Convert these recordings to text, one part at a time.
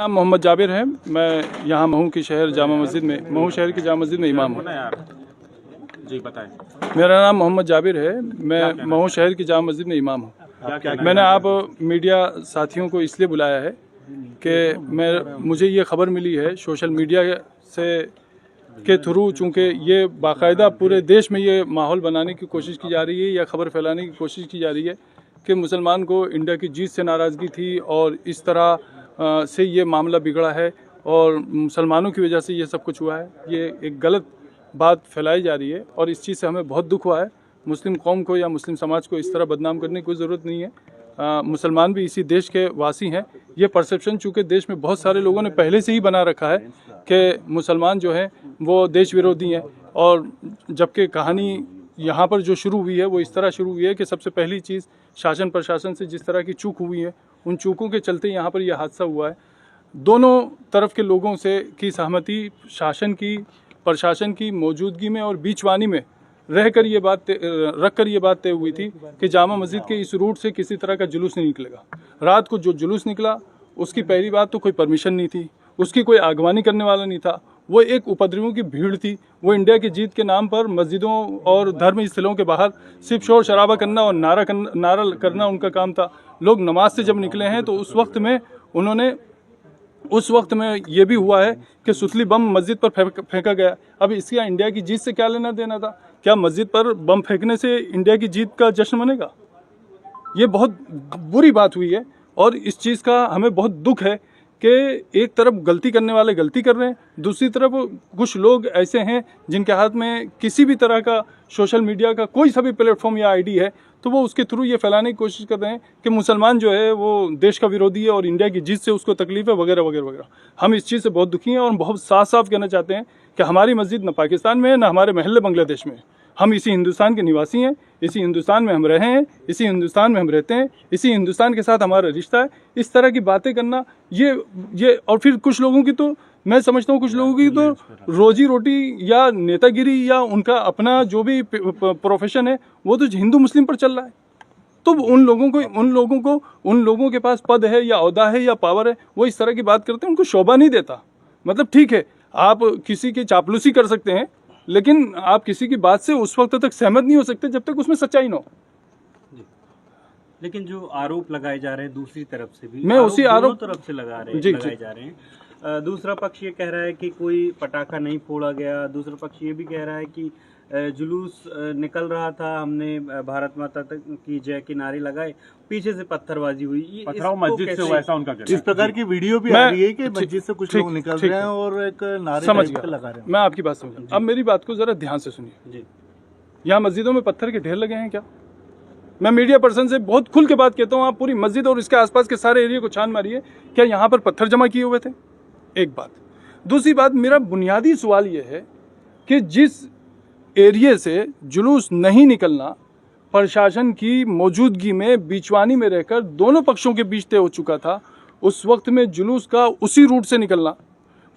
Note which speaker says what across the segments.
Speaker 1: नाम मोहम्मद जाबिर है। मैं यहाँ महू की शहर जामा मस्जिद में, महू शहर की जामा मस्जिद में इमाम हूँ।
Speaker 2: जी बताएं।
Speaker 1: मेरा नाम मोहम्मद जाबिर है। मैं महू शहर की जामा मस्जिद में इमाम हूँ। मैंने आप मीडिया साथियों को इसलिए बुलाया है कि मुझे ये खबर मिली है सोशल मीडिया से के थ्रू, चूँकि ये बाकायदा पूरे देश में ये माहौल बनाने की कोशिश की जा रही है या खबर फैलाने की कोशिश की जा रही है कि मुसलमान को इंडिया की जीत से नाराज़गी थी और इस तरह से ये मामला बिगड़ा है और मुसलमानों की वजह से ये सब कुछ हुआ है। ये एक गलत बात फैलाई जा रही है और इस चीज़ से हमें बहुत दुख हुआ है। मुस्लिम कौम को या मुस्लिम समाज को इस तरह बदनाम करने की कोई ज़रूरत नहीं है। मुसलमान भी इसी देश के वासी हैं। ये परसेप्शन चूँकि देश में बहुत सारे लोगों ने पहले से ही बना रखा है कि मुसलमान जो हैं वो देश विरोधी हैं, और जबकि कहानी यहाँ पर जो शुरू हुई है वो इस तरह शुरू हुई है कि सबसे पहली चीज़ शासन प्रशासन से जिस तरह की चूक हुई है, उन चूकों के चलते यहाँ पर यह हादसा हुआ है। दोनों तरफ के लोगों से की सहमति, शासन की, प्रशासन की मौजूदगी में और बीचवानी में रहकर ये बात रख कर ये बात तय हुई थी कि जामा मस्जिद के इस रूट से किसी तरह का जुलूस नहीं निकलेगा। रात को जो जुलूस निकला उसकी पहली बात तो कोई परमिशन नहीं थी, उसकी कोई आगवानी करने वाला नहीं था। वो एक उपद्रवियों की भीड़ थी। वो इंडिया की जीत के नाम पर मस्जिदों और धर्म स्थलों के बाहर सिर्फ शोर शराबा करना और नारा करना उनका काम था। लोग नमाज से जब निकले हैं तो उस वक्त में ये भी हुआ है कि सुतली बम मस्जिद पर फेंका गया। अब इसका इंडिया की जीत से क्या लेना देना था? क्या मस्जिद पर बम फेंकने से इंडिया की जीत का जश्न मनेगा? ये बहुत बुरी बात हुई है और इस चीज़ का हमें बहुत दुख है कि एक तरफ गलती करने वाले गलती कर रहे हैं, दूसरी तरफ कुछ लोग ऐसे हैं जिनके हाथ में किसी भी तरह का सोशल मीडिया का कोई सा भी प्लेटफॉर्म या आईडी है तो वो उसके थ्रू ये फैलाने की कोशिश कर रहे हैं कि मुसलमान जो है वो देश का विरोधी है और इंडिया की जीत से उसको तकलीफ है वगैरह वगैरह वगैरह। हम इस चीज़ से बहुत दुखी हैं और बहुत साफ साफ कहना चाहते हैं कि हमारी मस्जिद न पाकिस्तान में है न हमारे महल्ले बांग्लादेश में है। हम इसी हिंदुस्तान के निवासी हैं, इसी हिंदुस्तान में हम रहे हैं, इसी हिंदुस्तान में हम रहते हैं, इसी हिंदुस्तान के साथ हमारा रिश्ता है। इस तरह की बातें करना ये और फिर कुछ लोगों की तो मैं समझता हूँ कुछ लोगों की तो रोजी रोटी या नेतागिरी या उनका अपना जो भी प्रोफेशन है वो तो हिंदू मुस्लिम पर चल रहा है। तो उन लोगों के पास पद है या ओहदा है या पावर है, वो इस तरह की बात करते हैं, उनको शोभा नहीं देता। मतलब ठीक है, आप किसी की चापलूसी कर सकते हैं लेकिन आप किसी की बात से उस वक्त तक सहमत नहीं हो सकते जब तक उसमें सच्चाई न हो।
Speaker 2: लेकिन जो आरोप लगाए जा रहे हैं दूसरी तरफ से भी,
Speaker 1: मैं उसी आरोप
Speaker 2: तरफ से लगाए जा रहे हैं। दूसरा पक्ष ये कह रहा है कि कोई पटाखा नहीं फोड़ा गया, दूसरा पक्ष ये भी कह रहा है कि जुलूस निकल रहा था, हमने भारत माता तक की जय के नारे लगाए, पीछे से पत्थरबाजी हुई,
Speaker 3: पथराव मस्जिद से हुआ, ऐसा उनका कहना है।
Speaker 4: इस प्रकार की वीडियो भी आ रही है कि मस्जिद से कुछ लोग निकल रहे हैं और एक नारे लगा रहे हैं।
Speaker 1: मैं आपकी बात समझ, अब मेरी बात को जरा ध्यान से सुनिए। यहाँ मस्जिदों में पत्थर के ढेर लगे हैं क्या? मैं मीडिया पर्सन से बहुत खुल के बात कहता हूँ, आप पूरी मस्जिद और इसके आसपास के सारे एरिया को छान मारिए, क्या यहाँ पर पत्थर जमा किए हुए थे? एक बात। दूसरी बात, मेरा बुनियादी सवाल यह है कि जिस एरिया से जुलूस नहीं निकलना प्रशासन की मौजूदगी में बीचवानी में रहकर दोनों पक्षों के बीच तय हो चुका था, उस वक्त में जुलूस का उसी रूट से निकलना,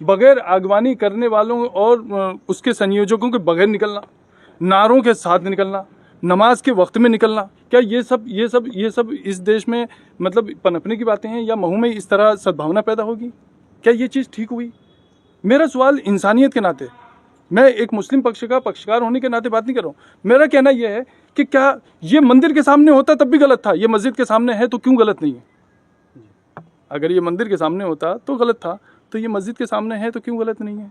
Speaker 1: बगैर आगवानी करने वालों और उसके संयोजकों के बगैर निकलना, नारों के साथ निकलना, नमाज के वक्त में निकलना, क्या ये सब इस देश में मतलब पनपने की बातें हैं? या महू में इस तरह सद्भावना पैदा होगी? क्या ये चीज़ ठीक हुई? मेरा सवाल इंसानियत के नाते, मैं एक मुस्लिम पक्ष का पक्षकार होने के नाते बात नहीं कर रहा हूँ। मेरा कहना यह है कि क्या ये मंदिर के सामने होता तब भी गलत था, ये मस्जिद के सामने है तो क्यों गलत नहीं है? अगर ये मंदिर के सामने होता तो गलत था, तो ये मस्जिद के सामने है तो क्यों गलत नहीं है?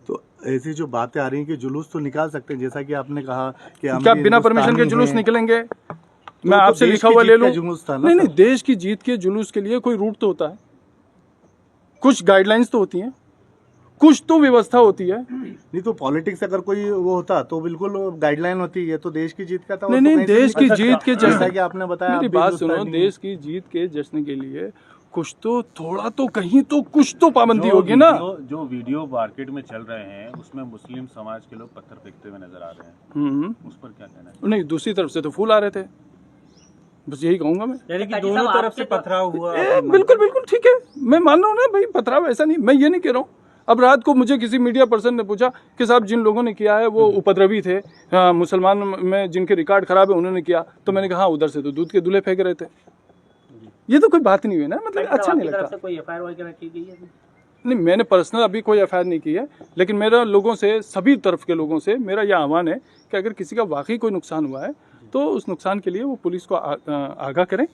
Speaker 4: तो ऐसी जो बातें आ रही हैं कि जुलूस तो निकाल सकते हैं, जैसा कि आपने कहा कि
Speaker 1: क्या बिना परमिशन के जुलूस निकलेंगे? मैं आपसे लिखा हुआ ले लूँ? नहीं, देश की जीत के जुलूस के लिए कोई रूट तो होता है, कुछ गाइडलाइंस तो होती हैं, कुछ तो व्यवस्था होती है।
Speaker 4: नहीं तो पॉलिटिक्स अगर कोई वो होता तो बिल्कुल गाइडलाइन होती है, तो देश की जीत का था।
Speaker 1: नहीं, देश की जीत के जश्न
Speaker 4: की आपने बताया,
Speaker 1: मेरी बात सुनो, देश की जीत के जश्न के लिए कुछ तो थोड़ा तो कहीं तो कुछ तो पाबंदी होगी ना।
Speaker 3: जो वीडियो मार्केट में चल रहे हैं उसमें मुस्लिम समाज के लोग पत्थर फेंकते हुए नजर आ रहे हैं, उस पर क्या कहना है?
Speaker 1: नहीं, दूसरी तरफ से तो फूल आ रहे थे, बस यही कहूंगा मैं।
Speaker 2: यानी कि दोनों तरफ से पथराव हुआ।
Speaker 1: बिल्कुल ठीक है, मैं मान रहा हूँ ना भाई, पथराव ऐसा नहीं, मैं ये नहीं कह रहा हूँ। अब रात को मुझे किसी मीडिया पर्सन ने पूछा कि साहब जिन लोगों ने किया है वो उपद्रवी थे, मुसलमान में जिनके रिकॉर्ड खराब है उन्होंने किया, तो मैंने कहा हाँ, उधर से तो दूध के दूल्हे फेंक रहे थे। ये तो कोई बात नहीं हुई ना, मतलब अच्छा नहीं लगता।
Speaker 2: कोई एफआईआर वगैरह की गई है?
Speaker 1: नहीं, मैंने पर्सनल अभी कोई एफआईआर नहीं की है, लेकिन मेरा लोगों से, सभी तरफ के लोगों से मेरा यह आह्वान है कि अगर किसी का वाकई कोई नुकसान हुआ है तो उस नुकसान के लिए वो पुलिस को आगाह करें।